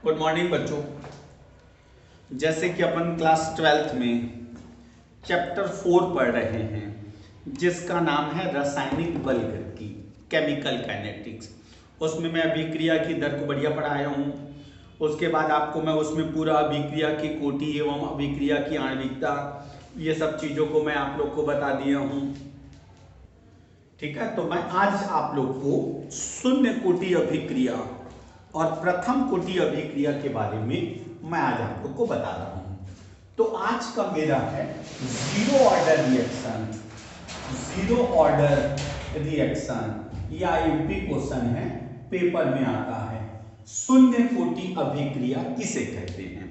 Good morning बच्चों। जैसे कि अपन क्लास 12th में चैप्टर 4 पढ़ रहे हैं जिसका नाम है रासायनिक बल की केमिकल काइनेटिक्स। उसमें मैं अभिक्रिया की दर को बढ़िया पढ़ाया हूँ। उसके बाद आपको मैं उसमें पूरा अभिक्रिया की कोटि एवं अभिक्रिया की आणविकता ये सब चीज़ों को मैं आप लोग को बता दिया हूँ। ठीक है, तो मैं आज आप लोग को शून्य कोटि अभिक्रिया और प्रथम कोटि अभिक्रिया के बारे में मैं आज आप लोग को बता रहा हूं। तो आज का मेरा है zero order reaction. Zero order reaction या यूपी क्वेश्चन है, पेपर में आता है। शून्य कोटि अभिक्रिया किसे कहते हैं?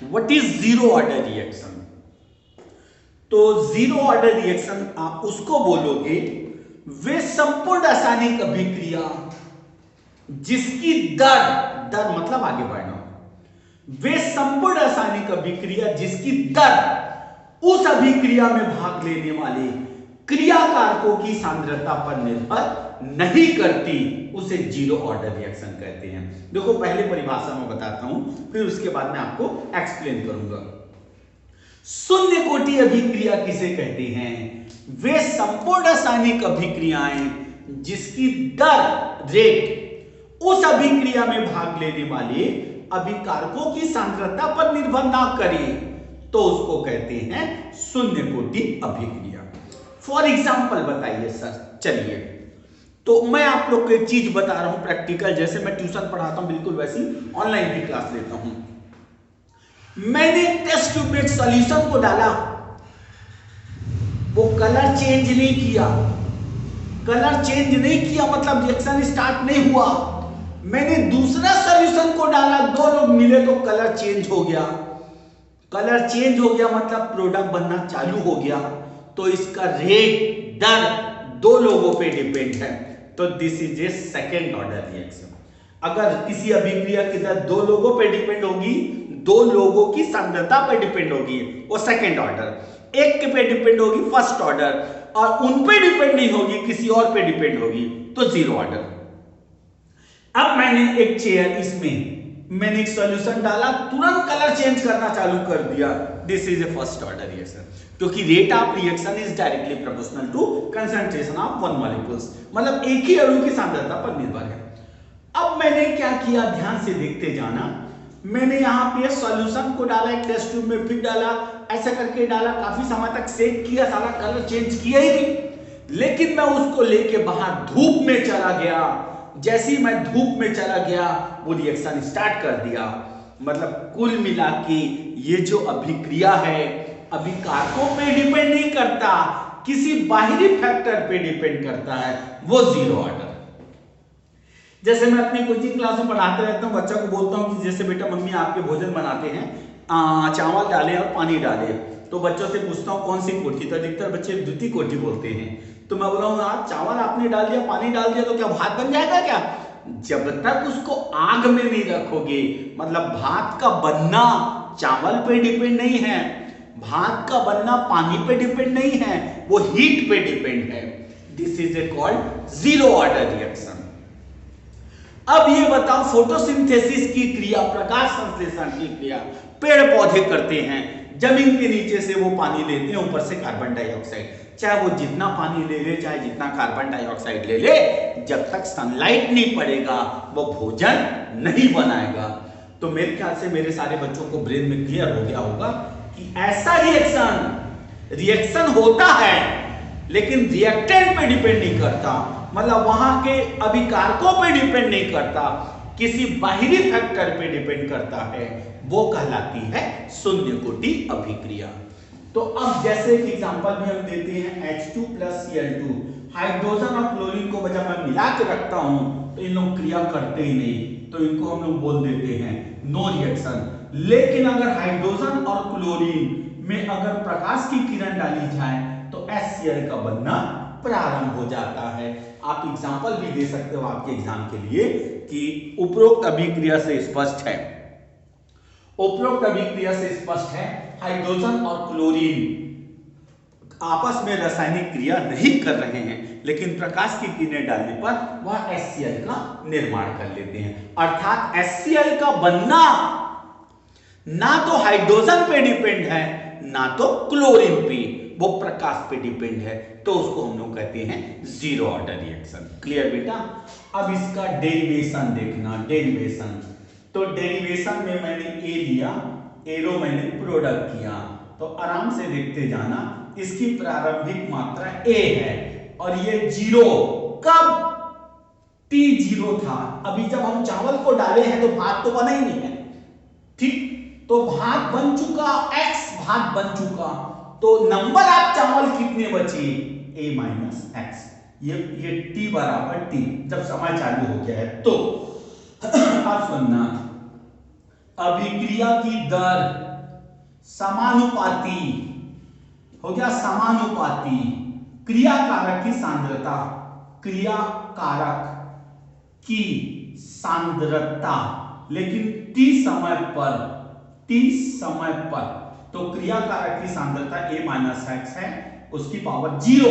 What is zero order reaction? तो जीरो ऑर्डर रिएक्शन आप उसको बोलोगे वे संपूर्ण रासायनिक अभिक्रिया जिसकी दर मतलब आगे बढ़ना, वे संपूर्ण रासायनिक अभिक्रिया जिसकी दर उस अभिक्रिया में भाग लेने वाले क्रियाकारकों की सांद्रता पर निर्भर नहीं करती, उसे जीरो ऑर्डर रिएक्शन कहते हैं। देखो, पहले परिभाषा में बताता हूं, फिर उसके बाद मैं आपको एक्सप्लेन करूंगा। शून्य कोटि अभिक्रिया किसे कहते हैं? वे संपूर्ण रासायनिक अभिक्रियाएं जिसकी दर रेट उस अभिक्रिया में भाग लेने वाले अभिकारकों की सांद्रता पर निर्भर ना करे, तो उसको कहते हैं शून्य कोटि अभिक्रिया। फॉर एग्जाम्पल बताइए सर। चलिए, तो मैं आप लोग को एक चीज बता रहा हूं प्रैक्टिकल, जैसे मैं ट्यूशन पढ़ाता हूं बिल्कुल वैसी ऑनलाइन भी क्लास लेता हूं। मैंने टेस्ट ट्यूब में सॉल्यूशन को डाला, वो कलर चेंज नहीं किया। कलर चेंज नहीं किया मतलब रिएक्शन स्टार्ट नहीं हुआ। मैंने दूसरा सॉल्यूशन को डाला, दो लोग मिले तो कलर चेंज हो गया। कलर चेंज हो गया मतलब प्रोडक्ट बनना चालू हो गया। तो इसका रेट दर दो लोगों पे डिपेंड है, तो this is A second order reaction. अगर किसी अभिक्रिया की दर दो लोगों पे डिपेंड होगी, दो लोगों की सांद्रता पे डिपेंड होगी, वो सेकेंड ऑर्डर। एक के पे डिपेंड होगी फर्स्ट ऑर्डर, और उन पे डिपेंड नहीं होगी, किसी और पे डिपेंड होगी, तो जीरो ऑर्डर। अब मैंने एक चेयर, इसमें मैंने एक सॉल्यूशन डाला, तुरंत कलर चेंज करना चालू कर दिया, this is a first order reaction. क्योंकि rate of reaction is directly proportional to concentration of one molecules, मतलब एक ही अणु की सांद्रता पर निर्भर है। अब मैंने क्या किया, ध्यान से देखते जाना। मैंने यहां पे सॉल्यूशन को डाला एक टेस्ट ट्यूब में, फिर डाला, ऐसा करके डाला, काफी समय तक सेक किया, सारा कलर चेंज किया ही नहीं। लेकिन मैं उसको लेके बाहर धूप में चला गया। जैसे ही मैं धूप में चला गया, वो रिएक्शन स्टार्ट कर दिया। मतलब कुल मिला के ये जो अभिक्रिया है अभिकारकों पे डिपेंड नहीं करता, किसी बाहरी फैक्टर पे डिपेंड करता है, वो जीरो ऑर्डर। जैसे मैं अपनी कोचिंग क्लास में पढ़ाते रहता हूँ, बच्चा को बोलता हूँ कि जैसे बेटा मम्मी आपके भोजन बनाते हैं, चावल डाले और पानी डाले, तो बच्चों से पूछता हूँ कौन सी कोटि, तो अधिकतर बच्चे द्वितीय कोटि बोलते हैं। तो मैं बोला हूँ चावल आपने डाल दिया, पानी डाल दिया, तो क्या भात बन जाएगा क्या? जब तक उसको आग में नहीं रखोगे, मतलब भात का बनना चावल पे डिपेंड नहीं है, भात का बनना पानी पे डिपेंड नहीं है, वो हीट पे डिपेंड है। This is A called zero order reaction. अब ये बताओ, फोटोसिंथेसिस की क्रिया, प्रकाश संश्लेषण की क्रिया पेड़ पौधे करते हैं। जमीन के नीचे से वो पानी लेते हैं, ऊपर से कार्बन डाइऑक्साइड। चाहे वो जितना पानी ले ले, चाहे जितना कार्बन डाइऑक्साइड ले ले, जब तक सनलाइट नहीं पड़ेगा वो भोजन नहीं बनाएगा। तो मेरे ख्याल से मेरे सारे बच्चों को ब्रेन में क्लियर हो गया होगा कि ऐसा रिएक्शन होता है, लेकिन रिएक्टेंट पे डिपेंड नहीं करता, मतलब वहां के अभिकारकों पे डिपेंड नहीं करता, किसी बाहरी फैक्टर पे डिपेंड करता है, वो कहलाती है शून्य कोटि अभिक्रिया। तो अब जैसे एक एग्जांपल भी हम देते हैं, H2 + Cl2, हाइड्रोजन और क्लोरीन को जब मैं मिला के रखता हूं तो इन लोग क्रिया करते ही नहीं, तो इनको हम लोग बोल देते हैं नो रिएक्शन। लेकिन अगर हाइड्रोजन और क्लोरीन में अगर प्रकाश की किरण डाली जाए तो HCl का बनना प्रारंभ हो जाता है। आप एग्जांपल भी दे सकते हो आपके एग्जाम के लिए कि उपरोक्त अभिक्रिया से स्पष्ट है, उपरोक्त अभिक्रिया से स्पष्ट है हाइड्रोजन और क्लोरीन आपस में रासायनिक क्रिया नहीं कर रहे हैं, लेकिन प्रकाश की किरणें डालने पर वह HCl का निर्माण कर लेते हैं। अर्थात HCl का बनना ना तो हाइड्रोजन पे डिपेंड है ना तो क्लोरीन पे, वो प्रकाश पे डिपेंड है, तो उसको हम लोग कहते हैं जीरो ऑर्डर रिएक्शन। क्लियर बेटा? अब इसका डेरिवेशन देखना। डेरिवेशन, तो डेरिवेशन में मैंने ए लिया, एरो मैंने प्रोडक्ट किया, तो आराम से देखते जाना। इसकी प्रारंभिक मात्रा ए है और ये जीरो, कब? T0 था। अभी जब हम चावल को डाले हैं तो भात तो बना ही नहीं है, ठीक? तो भात बन चुका, x भात बन चुका, तो नंबर ऑफ चावल कितने बचे? a minus x. ये t बराबर t जब समय चालू हो गया है तो अब सुनना, अभिक्रिया की दर समानुपाती हो गया, समानुपाती क्रिया कारक की सांद्रता, क्रिया कारक की सांद्रता, लेकिन t समय पर, तो क्रिया कारक की सांद्रता a माइनस एक्स है, उसकी पावर जीरो।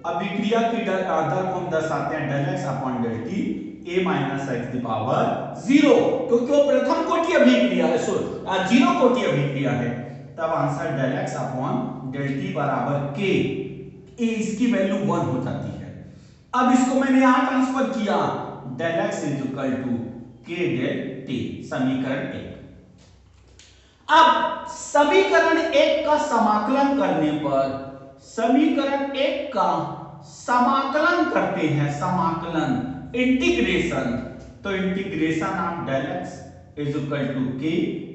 अभिक्रिया की दर को हम दर्शाते हैं del X upon del T, a minus X की पावर जीरो, क्योंकि वो प्रथम कोटि अभिक्रिया है, जीरो कोटि अभिक्रिया है। तब answer del X upon del T बराबर k, a इसकी वैल्यू 1 हो जाती है। अब इसको मैंने यहां ट्रांसफर किया, del X is equal to k del t, समीकरण 1। अब समीकरण 1 का समाकलन करने पर, समीकरण 1 का समाकलन करते हैं, समाकलन इंटीग्रेशन, तो integration of del X is equal to k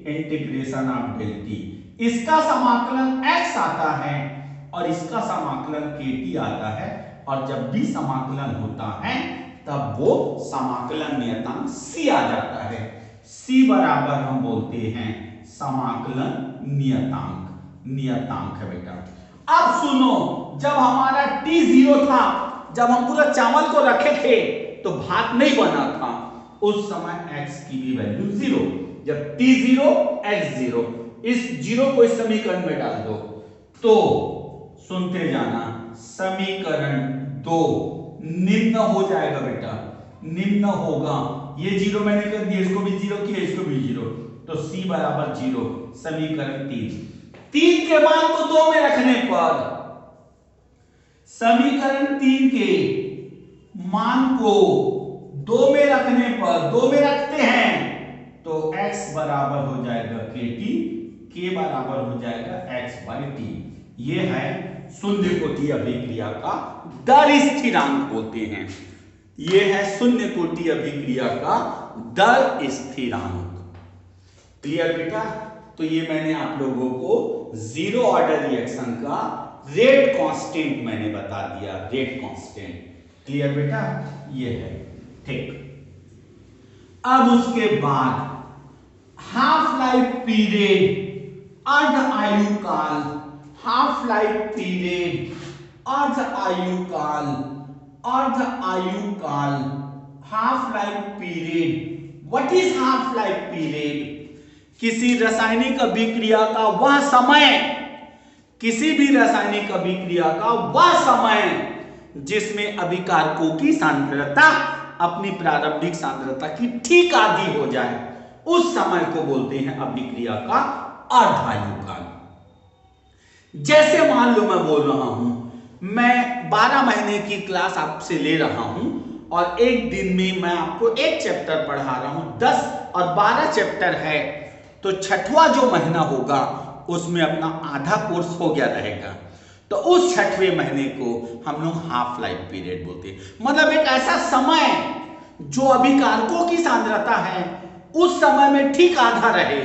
integration of del T. इसका समाकलन x आता है और इसका समाकलन kt आता है, और जब भी समाकलन होता है तब वो समाकलन नियतांक c आ जाता है। c बराबर हम बोलते हैं समाकलन नियतांक है बेटा। अब सुनो, जब हमारा t0 था, जब हम पूरा चावल को रखे थे तो भात नहीं बना था, उस समय x की भी वैल्यू जीरो। जब t0 x 0, इस जीरो को इस समीकरण में डाल दो, तो सुनते जाना, समीकरण 2 निम्न हो जाएगा बेटा, निम्न होगा। ये जीरो मैंने कर दिया, इसको भी जीरो किया, इसको भी जीरो, तो c बराबर जीरो। समीकरण 3 के मान को 2 में रखने पर, समीकरण 3 के मान को 2 में रखने पर, 2 में रखते हैं तो x बराबर हो जाएगा kt, k बराबर हो जाएगा x बाई टी। ये है शून्य कोटि अभिक्रिया का दर स्थिरांक बोलते हैं। ये है शून्य कोटि अभिक्रिया का दर स्थिरांक। क्लियर बेटा? तो ये मैंने आप लोगों को जीरो ऑर्डर रिएक्शन का रेट कांस्टेंट मैंने बता दिया, रेट कांस्टेंट। क्लियर बेटा? ये है, ठीक। अब उसके बाद हाफ लाइफ पीरियड, अर्ध आयु काल, हाफ लाइफ पीरियड, अर्ध आयु काल, अर्ध आयु काल, half life period. What is half life period? किसी रासायनिक अभिक्रिया का वह समय, किसी भी रासायनिक अभिक्रिया का वह समय जिसमें अभिकारकों की सांद्रता अपनी प्रारंभिक सांद्रता की ठीक आधी हो जाए, उस समय को बोलते हैं अभिक्रिया का अर्धायु काल। जैसे मान लो मैं बोल रहा हूं, मैं 12 महीने की क्लास आपसे ले रहा हूं और एक दिन में मैं आपको एक चैप्टर पढ़ा रहा हूं, 10 और 12 चैप्टर है, तो छठवां जो महीना होगा उसमें अपना आधा कोर्स हो गया रहेगा, तो उस छठवें महीने को हम लोग हाफ लाइफ पीरियड बोलते हैं। मतलब एक ऐसा समय जो अभिकारकों की सांद्रता है उस समय में ठीक आधा रहे,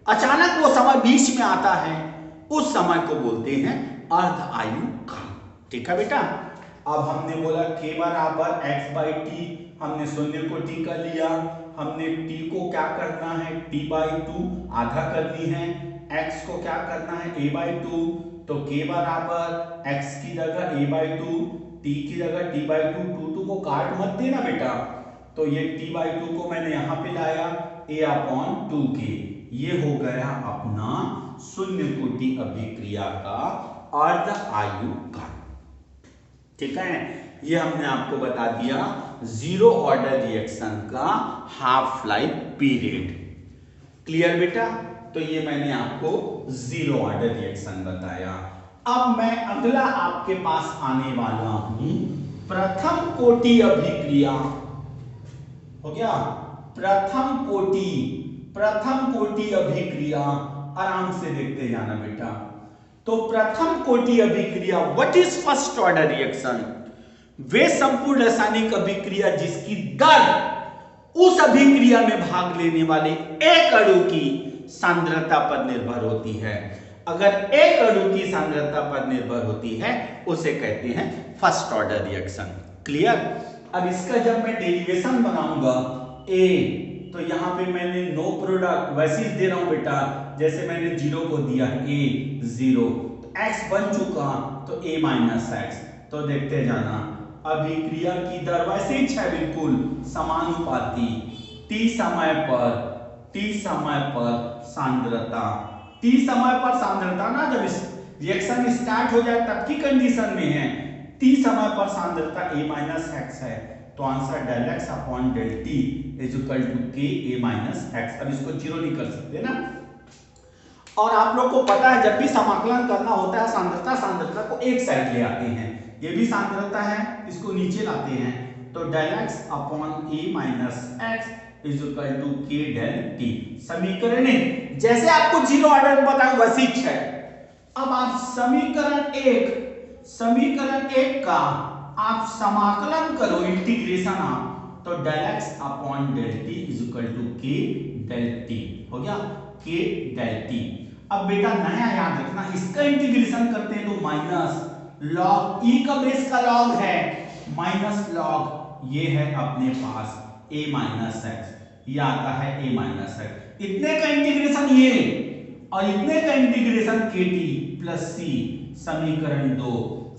अचानक वो समय बीच में आता है, उस समय को बोलते हैं अर्ध आयु काल। ठीक है बेटा? अब हमने बोला k बराबर x बाई टी, हमने शून्य को t कर लिया, हमने t को क्या करना है t बाई 2 आधा करनी है, x को क्या करना है a बाई 2, तो k बराबर x की जगह a बाई 2, t की जगह t बाई 2, 2 को काट मत देना बेटा, तो ये t बाई 2 को मैंने यहां पे लाया a अपॉन 2k, ये हो गया अपना शून्य कोटि अभिक्रिया का अर्ध आयु काल। ठीक है, ये हमने आपको बता दिया जीरो ऑर्डर रिएक्शन का हाफ लाइफ पीरियड। क्लियर बेटा? तो ये मैंने आपको जीरो ऑर्डर रिएक्शन बताया। अब मैं अगला आपके पास आने वाला हूं प्रथम कोटि अभिक्रिया। हो गया? प्रथम कोटि अभिक्रिया, आराम से देखते जाना बेटा। तो प्रथम कोटि अभिक्रिया, what is first order reaction? वे संपूर्ण रासायनिक अभिक्रिया जिसकी दर उस अभिक्रिया में भाग लेने वाले एक अणु की सांद्रता पर निर्भर होती है। अगर एक अणु की सांद्रता पर निर्भर होती है उसे कहते हैं फर्स्ट ऑर्डर रिएक्शन। क्लियर? अब इसका जब मैं डेरिवेशन बनाऊंगा ए, तो यहां पे मैंने नो प्रोडक्ट वैसे ही दे रहा हूं बेटा, जैसे मैंने जीरो को दिया ए जीरो, तो एक्स बन चुका तो ए माइनस एक्स। तो देखते जाना, अभिक्रिया की दर वैसे ही है बिल्कुल समानुपाती, टी समय पर सांद्रता, टी समय पर सांद्रता ना, जब रिएक्शन स्टार्ट हो जाए तब की कंडीशन में है, टी समय पर सांद्रता a माइनस एक्स है, तो answer del X upon del T is equal to K A minus x. अब इसको जीरो नहीं कर सकते ना। और आप लोग को पता है जब भी समाकलन करना होता है सांद्रता को एक साइड ले आते हैं, ये भी सांद्रता है, इसको नीचे लाते हैं, तो del X upon A minus X is equal to K del T. समीकरण जैसे आपको जीरो ऑर्डर में बताऊं वैसे ही है। अब आप समीकरण एक का आप समाकलन करो, इंटीग्रेशन आप, तो del X upon del T is equal to K del T. हो गया? के डेल टी। अब बेटा नया याद रखना, इसका इंटीग्रेशन करते हैं तो माइनस लॉग ई का बेस का लॉग है, माइनस लॉग ये है अपने पास a माइनस एक्स, ये आता है a माइनस एक्स। इतने का इंटीग्रेशन ये और इतने का इंटीग्रेशन के टी प्लस सी, समीकरण 2,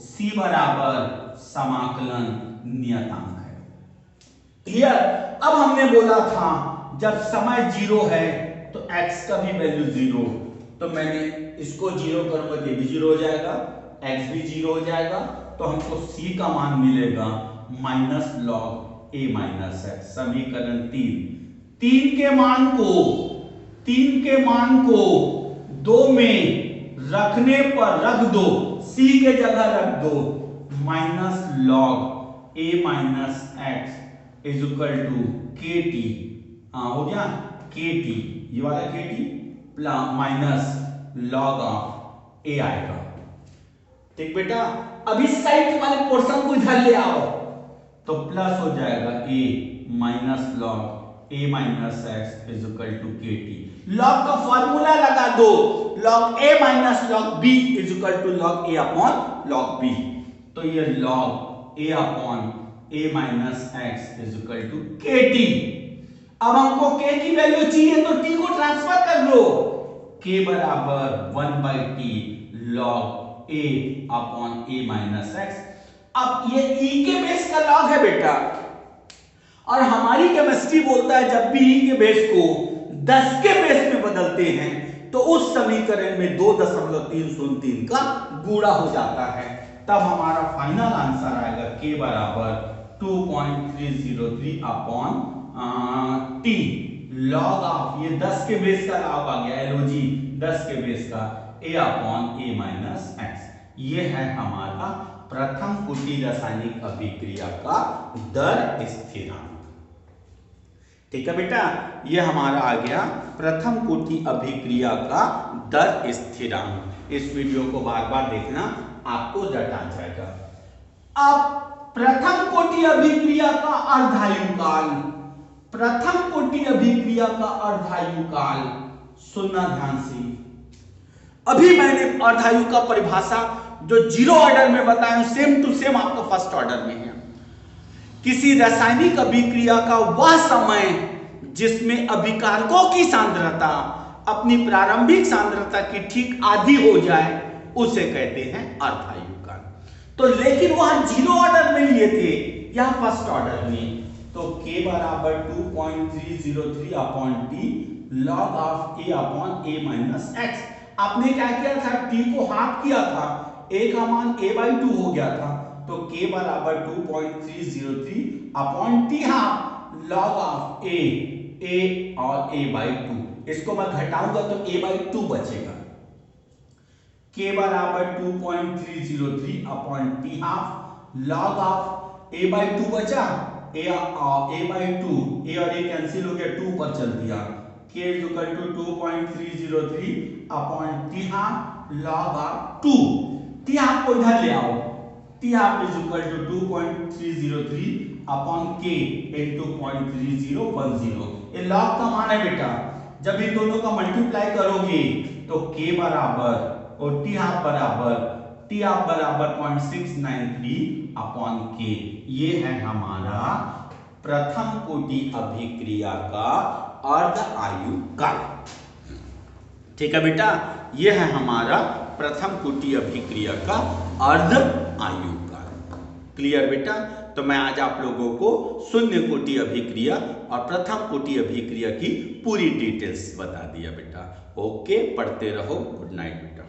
c बराबर समाकलन नियतांक है। क्लियर? अब हमने बोला था जब समय जीरो है तो x का भी वैल्यू जीरो, तो मैंने इसको जीरो करूंगा तो ये भी जीरो हो जाएगा, x भी जीरो हो जाएगा, तो हमको c का मान मिलेगा minus log a minus x. समीकरण 3 के मान को 2 में रखने पर रख दो, c के जगह रख दो, minus log a minus X is equal to K T. हो गया? के टी, ये वाला K T minus log of a आएगा। ठीक बेटा? अब इस साइड वाले पोर्शन को इधर ले आओ तो प्लस हो जाएगा a minus log a minus X is equal to K T. Log का फॉर्मूला लगा दो, log a minus log b is equal to log a upon log b। तो ये log a upon a minus X is equal to K T. अब हमको k की value चाहिए तो t को ट्रांसफर कर लो, k बराबर 1/t log a upon a minus x. अब ये e के बेस का लॉग है बेटा, और हमारी केमिस्ट्री बोलता है जब भी e के बेस को 10 के बेस में बदलते हैं तो उस समीकरण में 2.303 का गुणा हो जाता है, तब हमारा फाइनल आंसर आएगा k बराबर 2.303 अपॉन t लॉग ऑफ, ये 10 के बेस का लॉग आ गया, एलओजी 10 के बेस का a upon a minus x. ये है हमारा प्रथम कोटि रासायनिक अभिक्रिया का दर स्थिरांक। ठीक है बेटा? ये हमारा आ गया प्रथम कोटि अभिक्रिया का दर स्थिरांक। इस वीडियो को बार बार देखना, आपको रट आ जाएगा। अब प्रथम कोटि अभिक्रिया का अर्धायु काल, प्रथम कोटि अभिक्रिया का अर्धायु काल सुनना ध्यान से। अभी मैंने अर्धायु का परिभाषा जो जीरो ऑर्डर में बताया सेम टू सेम आपको फर्स्ट ऑर्डर में है। किसी रासायनिक अभिक्रिया का वह समय जिसमें अभिकारकों की सांद्रता अपनी प्रारंभिक सांद्रता की ठीक आधी हो जाए उसे कहते हैं अर्धायु काल। तो लेकिन वहां जीरो ऑर्डर में लिए थे, यहां फर्स्ट ऑर्डर में, तो k बराबर 2.303 upon T log of a upon a minus x. आपने क्या किया था? t को हाफ किया था, a का मान a/2 हो गया था, तो k बराबर 2.303 upon t half log of a और a/2। इसको मैं घटाऊंगा तो a/2 बचेगा। k बराबर 2.303 upon t half log of a/2 बचा, a/2, a और a कैंसिल हो गया, 2 पर चल दिया, k is equal to 2.303 upon t half log of 2। t half को इधर ले आओ, t half is equal to 2.303 upon k into 0.3010। ये लॉग का मान है बेटा, जब इन दोनों का मल्टीप्लाई करोगे तो k बराबर और t हाफ बराबर 0.693 अपॉन k। ये है हमारा प्रथम कोटि अभिक्रिया का अर्ध आयु काल। ठीक है बेटा, ये है हमारा प्रथम कोटि अभिक्रिया का अर्ध आयु काल। क्लियर बेटा? तो मैं आज आप लोगों को शून्य कोटि अभिक्रिया और प्रथम कोटि अभिक्रिया की पूरी डिटेल्स बता दिया बेटा। ओके, पढ़ते रहो। गुड नाइट बेटा।